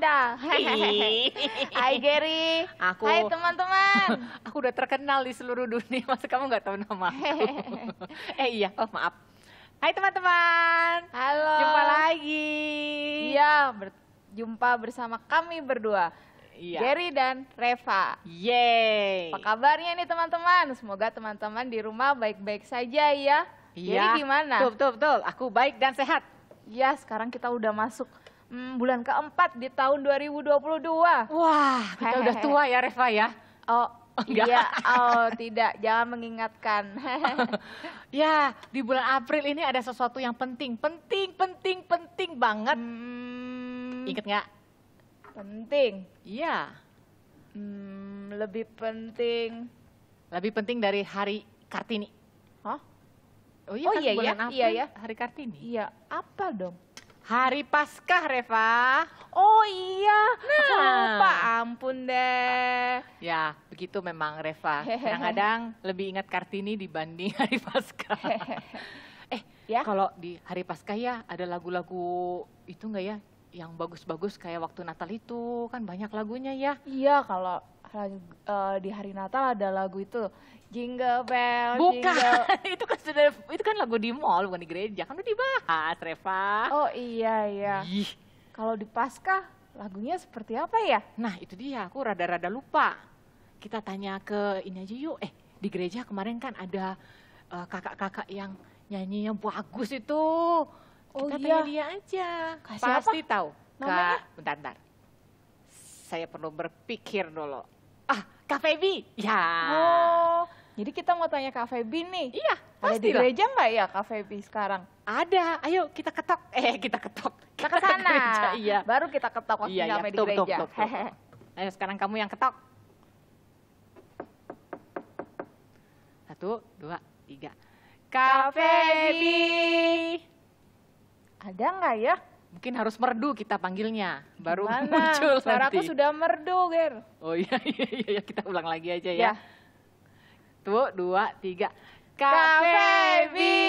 Rida. Hai Gary. Hai teman-teman. Aku udah terkenal di seluruh dunia, masa kamu nggak tahu nama aku? Iya, oh maaf. Hai teman-teman. Halo. Jumpa lagi. Iya, jumpa bersama kami berdua. Iya. Gary dan Reva. Yeay. Apa kabarnya nih teman-teman? Semoga teman-teman di rumah baik-baik saja ya. Iya. Gary gimana? Betul. Aku baik dan sehat. Ya, sekarang kita udah masuk bulan keempat di tahun 2022. Wah, kita udah tua ya Reva ya. Oh, iya. Oh, tidak. Jangan mengingatkan. Ya, di bulan April ini ada sesuatu yang penting banget. Ingat nggak? Penting. Iya. Lebih penting. Lebih penting dari Hari Kartini. Hah? Oh iya, Oh kan iya bulan ya, April, iya ya. Hari Kartini. Iya, apa dong? Hari Paskah, Reva. Oh iya, aku Nah. lupa, ampun deh. Ya, begitu memang Reva. Kadang-kadang lebih ingat Kartini dibanding Hari Paskah. Ya? Kalau di Hari Paskah ya ada lagu-lagu itu nggak ya? Yang bagus-bagus kayak waktu Natal itu, kan banyak lagunya ya. Iya, kalau di hari Natal ada lagu itu, Jingle Bell, Bukan, Jingle. itu kan lagu di mall, bukan di gereja. Kan udah dibahas, Reva. Oh iya. Ih. Kalau di Paskah lagunya seperti apa ya? Nah itu dia, aku rada-rada lupa. Kita tanya ke ini aja yuk. Di gereja kemarin kan ada kakak-kakak yang nyanyinya bagus itu. Oh Kita iya. tanya dia aja. Kak siapa? Pasti tahu. Namanya? Bentar. Saya perlu berpikir dulu. Kak Feby. Ya. Oh, jadi kita mau tanya Kak Feby nih. Iya, Ada di pastilah. gereja nggak ya Kak Feby sekarang? Ada. Ayo kita ketok. Kita ketok. Kita ke sana. gereja, iya. Baru kita ketok waktu Iya, nyampe di betul. gereja. Ayo sekarang kamu yang ketok. 1, 2, 3. Kak Feby. Ada nggak ya? Mungkin harus merdu kita panggilnya, baru Mana? muncul Suaraku nanti. sudah merdu, Ger. Oh iya, kita ulang lagi aja Ya. ya. Tuh, 2, 3. Kak Feby.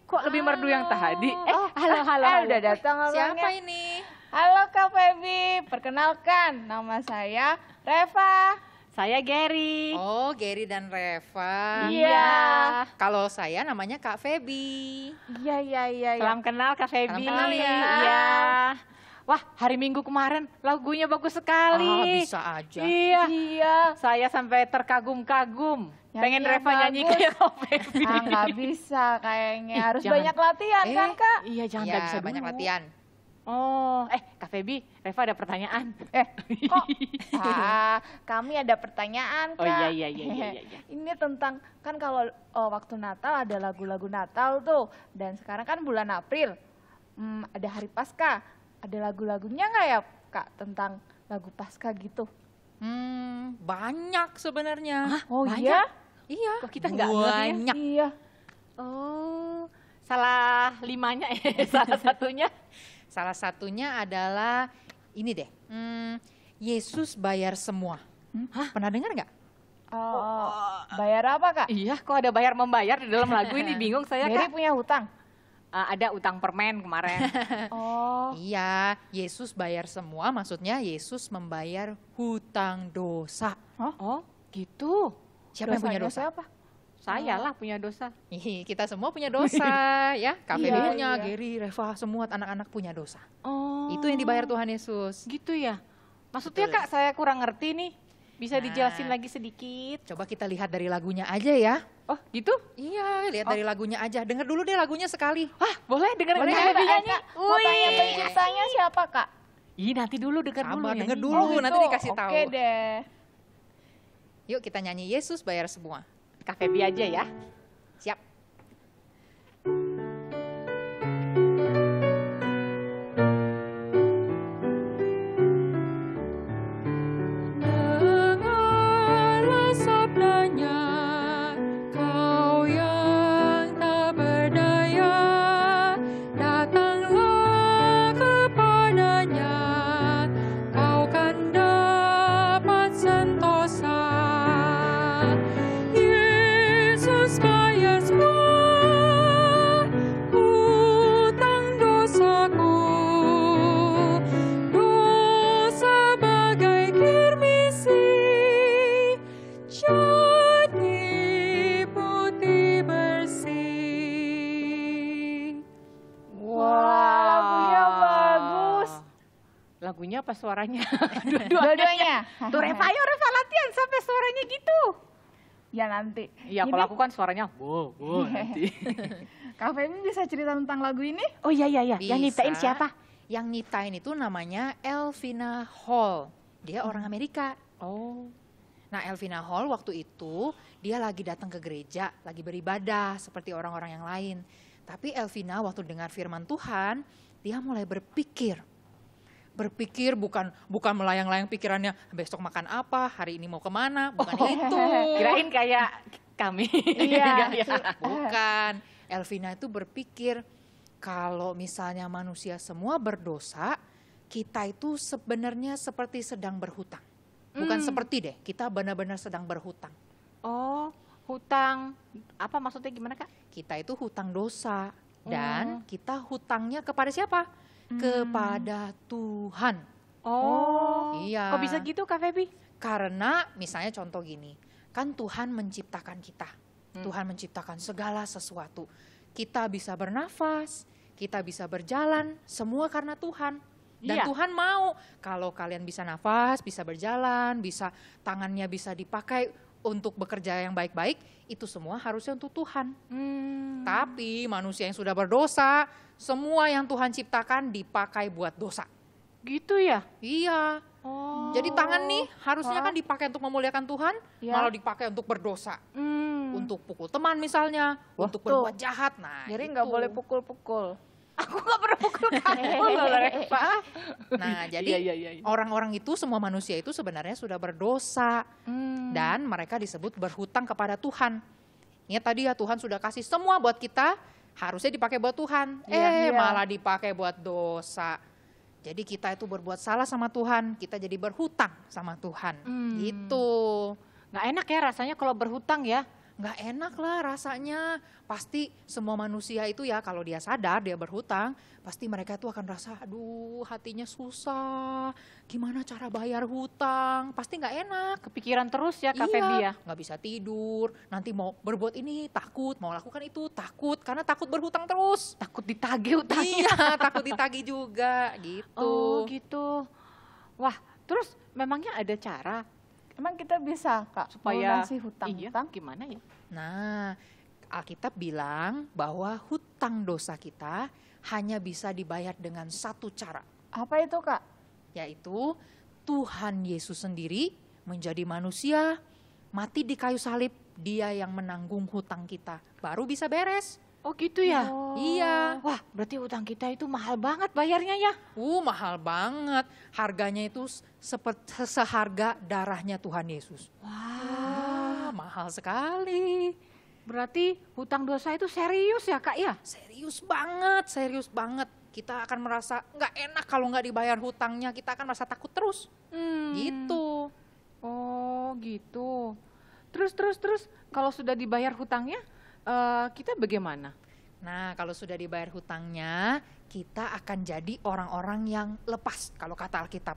Kok lebih merdu yang tadi? Halo. Udah datang orangnya. Siapa ini? Halo Kak Feby, perkenalkan nama saya Reva. Saya Gary. Oh, Gary dan Reva. Iya. Kalau saya namanya Kak Feby. Iya. Salam kenal Kak Feby. Salam kenal ya. Iya. Wah, hari Minggu kemarin lagunya bagus sekali. Bisa aja. Iya. Saya sampai terkagum-kagum. Pengen Nyanyinya Reva nyanyi bagus. kayak Kak Feby. Nggak bisa kayaknya, harus jangan. banyak latihan kan Kak? Iya, jangan Iya, nggak bisa banyak dulu. latihan. Oh, Kak Feby, Reva ada pertanyaan. Kok? Kami ada pertanyaan Kak. Oh iya. Ini tentang, kan kalau waktu Natal ada lagu-lagu Natal tuh. Dan sekarang kan bulan April, ada hari Paskah. Ada lagu-lagunya nggak ya Kak tentang lagu Paskah gitu? Banyak sebenarnya. Oh banyak? iya? Iya. Kok kita nggak ngerti ya? banyak. Iya. Oh, salah 5-nya, salah satunya. Salah satunya adalah ini deh. Yesus bayar semua. Hah? Pernah dengar nggak? Bayar apa Kak? Iya, kok ada bayar membayar di dalam lagu ini, bingung saya Gary Kak. punya hutang? Ada utang permen kemarin. Oh. Iya, Yesus bayar semua. Maksudnya Yesus membayar hutang dosa. Oh, gitu. Siapa yang punya Dosanya dosa? Siapa? Saya lah punya dosa. Kita semua punya dosa, ya. Kak Feby Iya, punya, iya. Gary, Reva, semua anak-anak punya dosa. Oh. Itu yang dibayar Tuhan Yesus. Gitu ya. Maksudnya Betul. Kak, saya kurang ngerti nih. Bisa Nah. dijelasin lagi sedikit? Coba kita lihat dari lagunya aja ya. Oh, gitu? Iya, lihat dari lagunya aja. Dengar dulu deh lagunya sekali. Boleh dengerin Boleh Kak Kak, Feby nyanyi? Mau tanya penciptanya siapa Kak? Ih, nanti dulu denger dulu Sabar, nyanyi. denger dulu. Nanti dikasih tahu. Oke deh. Yuk kita nyanyi Yesus bayar semua. Kak Feby aja ya. Siap. Dengarlah sabdanya, kau yang tak berdaya, datanglah kepadanya, kau kan dapat sentosa. Yesus bayar semua. Lagunya apa suaranya? Dua-duanya. Tuh Reva, ayo Reva latihan sampai suaranya gitu. Ya nanti. Iya, Ini kalau aku kan suaranya wow, nanti. Kak Femi bisa cerita tentang lagu ini? Oh iya. Yang nyiptain Bisa. siapa? Yang nyiptain itu namanya Elvina Hall. Dia orang Amerika. Oh. Nah, Elvina Hall waktu itu dia lagi datang ke gereja, lagi beribadah seperti orang-orang yang lain. Tapi Elvina waktu dengar firman Tuhan, dia mulai berpikir. Berpikir bukan melayang-layang pikirannya besok makan apa, hari ini mau kemana, bukan itu. Kirain kayak kami. Iya. Bukan. Elvina itu berpikir kalau misalnya manusia semua berdosa, kita itu sebenarnya seperti sedang berhutang. Bukan seperti deh, kita benar-benar sedang berhutang. Oh, hutang. Apa maksudnya gimana, Kak? Kita itu hutang dosa dan kita hutangnya kepada siapa? Kepada Tuhan. Oh. Iya. Kok bisa gitu, Kak Feby? Karena misalnya contoh gini, kan Tuhan menciptakan kita. Tuhan menciptakan segala sesuatu. Kita bisa bernafas, kita bisa berjalan, semua karena Tuhan. Dan Iya. Tuhan mau kalau kalian bisa nafas, bisa berjalan, bisa tangannya bisa dipakai untuk bekerja yang baik-baik, itu semua harusnya untuk Tuhan. Tapi manusia yang sudah berdosa, semua yang Tuhan ciptakan dipakai buat dosa. Gitu ya? Iya. Oh. Jadi tangan nih harusnya kan dipakai untuk memuliakan Tuhan, Iya. malah dipakai untuk berdosa. Untuk pukul teman misalnya, Wah, untuk tuh. berbuat jahat. Nah, Jadi itu. nggak boleh pukul-pukul. Aku nggak pernah pukul kamu loh, Reva. Nah, jadi Iya. orang-orang itu, semua manusia itu sebenarnya sudah berdosa. Dan mereka disebut berhutang kepada Tuhan. Ingat tadi ya, Tuhan sudah kasih semua buat kita, harusnya dipakai buat Tuhan. Iya. Malah dipakai buat dosa. Jadi kita itu berbuat salah sama Tuhan, kita jadi berhutang sama Tuhan. Gitu. Nggak enak ya rasanya kalau berhutang ya. Nggak enak lah rasanya. Pasti semua manusia itu ya kalau dia sadar dia berhutang, pasti mereka itu akan rasa aduh hatinya susah. Gimana cara bayar hutang? Pasti nggak enak. Kepikiran terus ya, Kak Feby ya. Nggak bisa tidur. Nanti mau berbuat ini takut, mau lakukan itu takut. Karena takut berhutang terus. Takut ditagih utangnya. Iya, takut ditagih juga gitu. Oh gitu. Wah, terus memangnya ada cara Emang kita bisa, Kak, supaya melunasi hutang-hutang? Iya, gimana ya? Nah, Alkitab bilang bahwa hutang dosa kita hanya bisa dibayar dengan satu cara, Apa itu, Kak? yaitu Tuhan Yesus sendiri menjadi manusia, mati di kayu salib, dia yang menanggung hutang kita, baru bisa beres. Oh gitu ya? Oh. Iya, Wah, berarti utang kita itu mahal banget bayarnya ya? mahal banget. Harganya itu seharga darahnya Tuhan Yesus. Wah, mahal sekali. Berarti hutang dosa itu serius ya, Kak ya? Serius banget. Kita akan merasa nggak enak kalau nggak dibayar hutangnya, kita akan merasa takut terus. Gitu. Oh gitu. Terus kalau sudah dibayar hutangnya, kita bagaimana? Nah, kalau sudah dibayar hutangnya, kita akan jadi orang-orang yang lepas kalau kata Alkitab.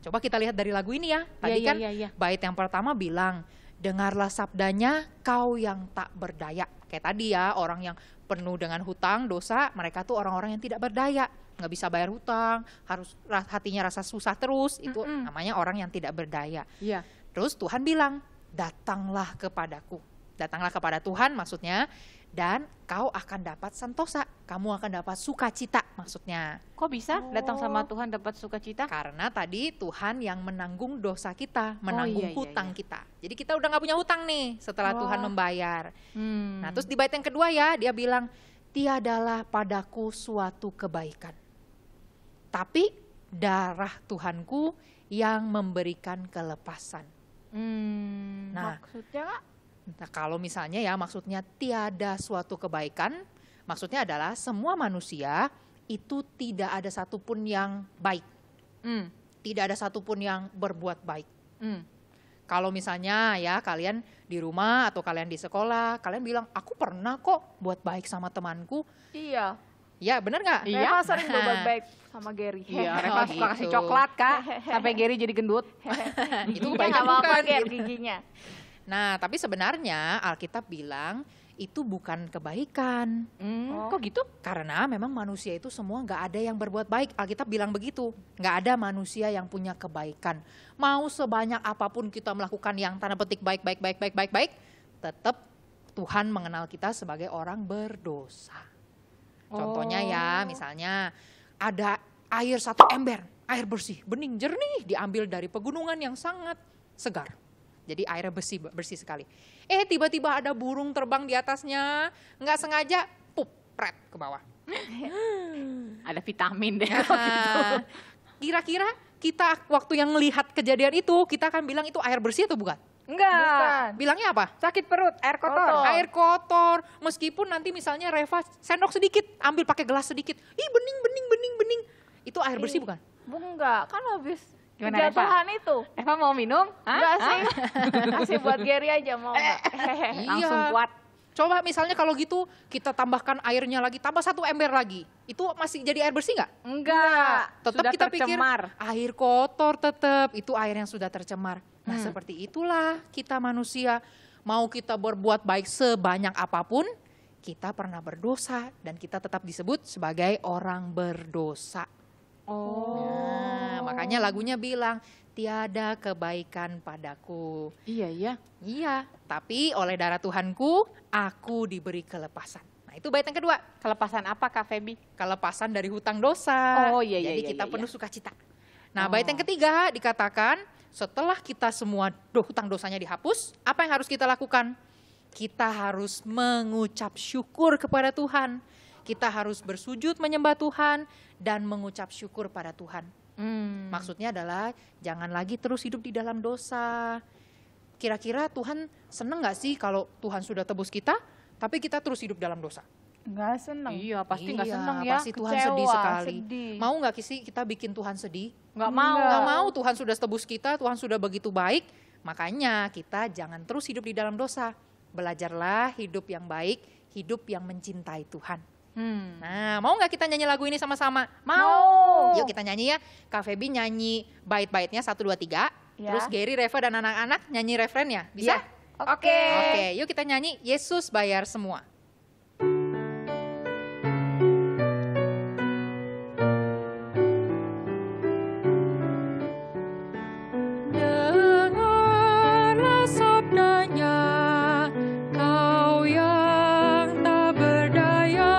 Coba kita lihat dari lagu ini ya. Tadi kan Iya. bait yang pertama bilang, dengarlah sabdanya kau yang tak berdaya. Kayak tadi ya, orang yang penuh dengan hutang, dosa, mereka tuh orang-orang yang tidak berdaya. Nggak bisa bayar hutang, harus hatinya rasa susah terus, itu namanya orang yang tidak berdaya. Iya. Terus Tuhan bilang, datanglah kepadaku. Datanglah kepada Tuhan maksudnya, dan kau akan dapat santosa, kamu akan dapat sukacita maksudnya. Kok bisa datang sama Tuhan dapat sukacita? Karena tadi Tuhan yang menanggung dosa kita, menanggung iya, hutang iya. kita. Jadi kita udah nggak punya hutang nih setelah Tuhan membayar. Nah Nah, terus di bait yang kedua ya, dia bilang, tiadalah padaku suatu kebaikan, tapi darah Tuhanku yang memberikan kelepasan. Nah, Maksudnya, Kak? Nah, kalau misalnya ya maksudnya tiada suatu kebaikan, maksudnya adalah semua manusia itu tidak ada satupun yang baik. Tidak ada satupun yang berbuat baik. Kalau misalnya ya kalian di rumah atau kalian di sekolah, kalian bilang, aku pernah kok buat baik sama temanku. Iya. Ya bener nggak? Iya. Reva sering berbuat baik sama Gary. iya, Reva suka kasih gitu. coklat, Kak, sampai Gary jadi gendut. Itu Iya, kebaikan nggak apa-apa, bukan? Gary, giginya. Nah, tapi sebenarnya Alkitab bilang itu bukan kebaikan. Kok gitu? Karena memang manusia itu semua nggak ada yang berbuat baik. Alkitab bilang begitu. Nggak ada manusia yang punya kebaikan. Mau sebanyak apapun kita melakukan yang tanda petik baik, tetap Tuhan mengenal kita sebagai orang berdosa. Contohnya ya, misalnya ada air 1 ember, air bersih, bening, jernih, diambil dari pegunungan yang sangat segar. Jadi airnya bersih sekali. Tiba-tiba ada burung terbang di atasnya, nggak sengaja, pret ke bawah. Ada vitamin deh. Nah, kira-kira kita waktu yang melihat kejadian itu, kita akan bilang itu air bersih atau bukan? Enggak. Bilangnya apa? Sakit perut, air kotor. Air kotor. Meskipun nanti misalnya Reva sendok sedikit, ambil pakai gelas sedikit. Bening. Itu air bersih bukan? Enggak, kan habis Gimana, kejatuhan itu. Eva mau minum? Enggak sih. Kasih buat Gary aja mau enggak? Langsung kuat. Coba misalnya kalau gitu kita tambahkan airnya lagi, tambah 1 ember lagi. Itu masih jadi air bersih nggak? Enggak. Tetap Sudah kita tercemar. pikir air kotor tetap, itu air yang sudah tercemar. Nah seperti itulah kita manusia. Mau kita berbuat baik sebanyak apapun, kita pernah berdosa dan kita tetap disebut sebagai orang berdosa. Nah, makanya lagunya bilang, tiada kebaikan padaku. Iya. Iya, tapi oleh darah Tuhanku, aku diberi kelepasan. Nah itu bait yang kedua, Kelepasan apa Kak Feby? kelepasan dari hutang dosa. Oh, iya, Jadi iya, kita iya, penuh iya. sukacita. Nah bait yang ketiga dikatakan, setelah kita semua hutang dosanya dihapus, apa yang harus kita lakukan? Kita harus mengucap syukur kepada Tuhan. Kita harus bersujud menyembah Tuhan dan mengucap syukur pada Tuhan. Maksudnya adalah jangan lagi terus hidup di dalam dosa. Kira-kira Tuhan seneng gak sih kalau Tuhan sudah tebus kita, tapi kita terus hidup dalam dosa? Enggak seneng. Iya, pasti nggak Iya, senang ya. pasti Tuhan Kecewa, sedih sekali. sedih. Mau gak sih kita bikin Tuhan sedih? Nggak mau. Nggak mau, Tuhan sudah tebus kita, Tuhan sudah begitu baik. Makanya kita jangan terus hidup di dalam dosa. Belajarlah hidup yang baik, hidup yang mencintai Tuhan. Nah, mau nggak kita nyanyi lagu ini sama-sama? Mau. Yuk kita nyanyi ya. Kak Feby nyanyi bait-baitnya 1, 2, 3. Ya. Terus Gary, Reva, dan anak-anak nyanyi refrennya. Bisa? Oke. Oke, yuk kita nyanyi Yesus bayar semua. Dengarlah sabdanya, kau yang tak berdaya,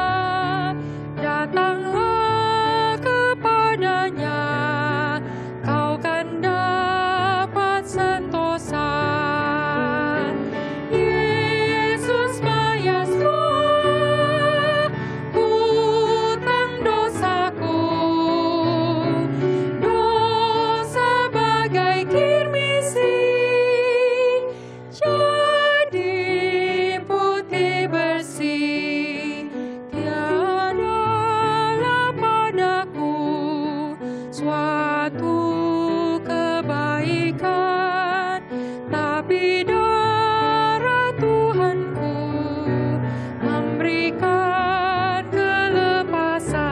datanglah kepadanya, kau kan dapat sentosa. Yesus bayar semua hutang dosaku, dosa bagai kirmisi, jadi putih bersih. Tiadalah padaku suatu kebaikan, tapi darah Tuhanku memberikan kelepasan.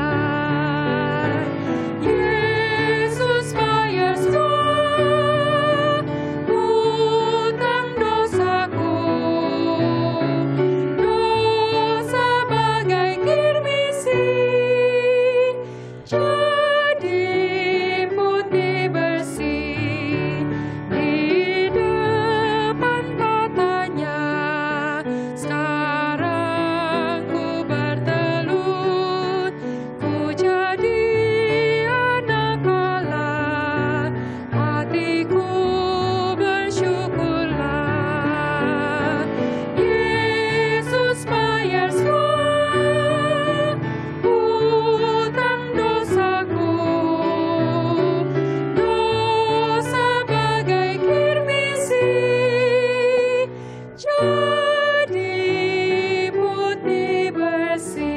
Yesus bayar semua hutang dosaku, dosa bagai kirmisi, jadi putih bersih. Di depan tatanya sekarang ku bertelut, ku jadi anak Allah, hatiku bersyukurlah. Yesus bayar semua hutang dosaku, dosa bagai kirmisi, jadi putih bersih.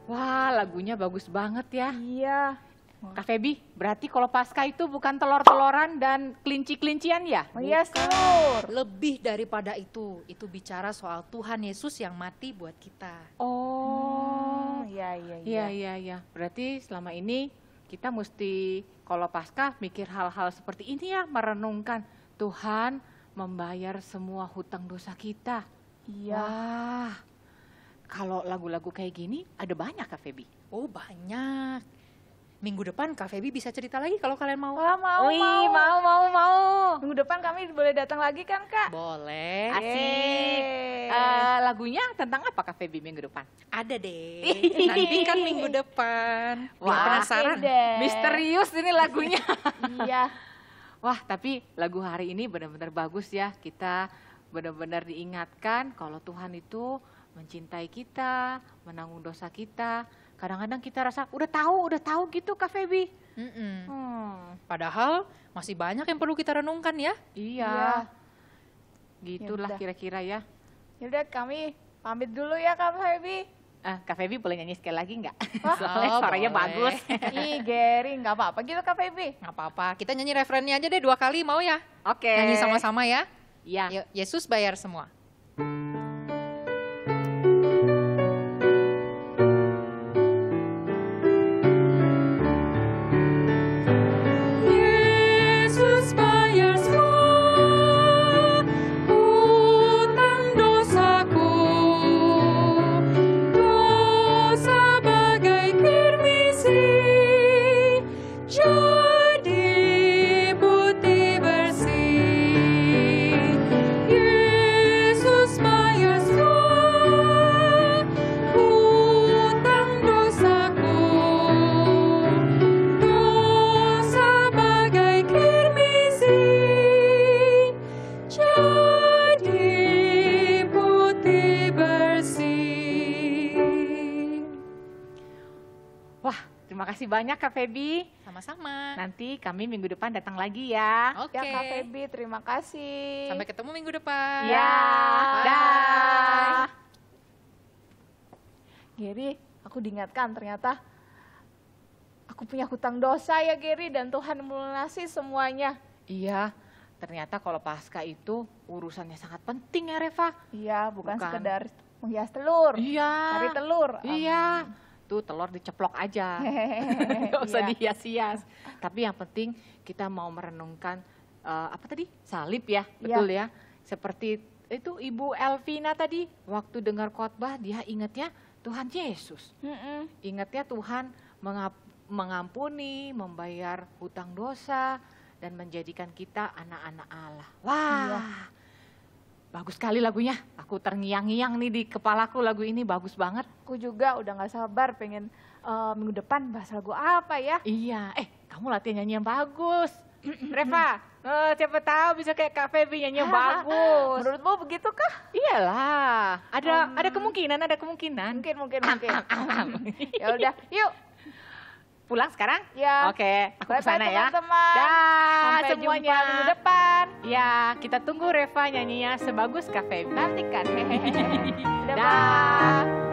Wah, lagunya bagus banget ya. Iya. Kak Feby, berarti kalau Paskah itu bukan telur-teloran dan kelinci-kelincian ya? Oh iya, Sur. Lebih daripada itu bicara soal Tuhan Yesus yang mati buat kita. Oh, Iya. iya. Berarti selama ini kita mesti kalau Paskah mikir hal-hal seperti ini ya, merenungkan Tuhan membayar semua hutang dosa kita. Iya. Wah, kalau lagu-lagu kayak gini ada banyak Kak Feby. Oh banyak. Minggu depan Kak Feby bisa cerita lagi kalau kalian mau. Wah, mau, Wih, mau. mau. Minggu depan kami boleh datang lagi kan, Kak? Boleh. Asik. Yeay. Lagunya tentang apa Kak Feby minggu depan? Ada deh. Nanti kan minggu depan. Biar Wah, penasaran. Oke deh. Misterius ini lagunya. Iya. Wah, tapi lagu hari ini benar-benar bagus ya. Kita benar-benar diingatkan kalau Tuhan itu mencintai kita, menanggung dosa kita. Kadang-kadang kita rasa udah tahu gitu Kak Feby. Mm-mm. Padahal Padahal masih banyak yang perlu kita renungkan ya. iya. Iya. Gitulah Yaudah. kira-kira ya. Yaudah kami pamit dulu ya Kak Feby. Kak Feby boleh nyanyi sekali lagi nggak? Wah, Soalnya oh, suaranya boleh. bagus. Ih, Gary, nggak apa-apa gitu Kak Feby. Nggak apa-apa, kita nyanyi refrennya aja deh 2 kali mau ya? Oke. Nyanyi sama-sama ya. Iya. Yuk, Yesus bayar semua. Yesus bayar semua hutang dosaku, dosa bagai kirmisi jadi putih bersih. Yesus bayar semua hutang dosaku, dosa bagai kirmisi jadi putih bersih. Wah, terima kasih banyak Kak Feby. Sama-sama. Nanti kami minggu depan datang lagi ya. Oke. Ya Kak Feby, terima kasih. Sampai ketemu minggu depan. Ya, Bye. dah. Gary, aku diingatkan ternyata aku punya hutang dosa ya Gary, dan Tuhan melunasi semuanya. Iya, ternyata kalau pasca itu urusannya sangat penting ya Reva. Iya, bukan Bukan. sekedar menghias telur, Iya. cari telur. Iya, tuh telur diceplok aja. Nggak usah Iya. dihias-hias. Tapi yang penting kita mau merenungkan apa tadi? Salib ya, Iya. betul ya. Seperti itu Ibu Elvina tadi waktu dengar khotbah dia ingatnya Tuhan Yesus. Mm-mm. Ingatnya Tuhan mengampuni, membayar hutang dosa dan menjadikan kita anak-anak Allah. Wah. Iya. Bagus sekali lagunya. Aku terngiang-ngiang nih di kepalaku lagu ini bagus banget. Aku juga udah gak sabar pengen minggu depan bahas lagu apa ya. Iya, kamu latihan nyanyi yang bagus. Reva, siapa tahu bisa kayak Kak Feby nyanyi yang bagus. Menurutmu begitu kah? Iyalah, ada kemungkinan. Mungkin. Ya udah, yuk. Pulang sekarang? Ya. Oke, aku Bye-bye, kesana ya. teman-teman. Dah, Sampai semuanya. jumpa minggu depan. Ya, kita tunggu Reva nyanyinya sebagus Kak Feby. Nantikan. Hehehe. Dah.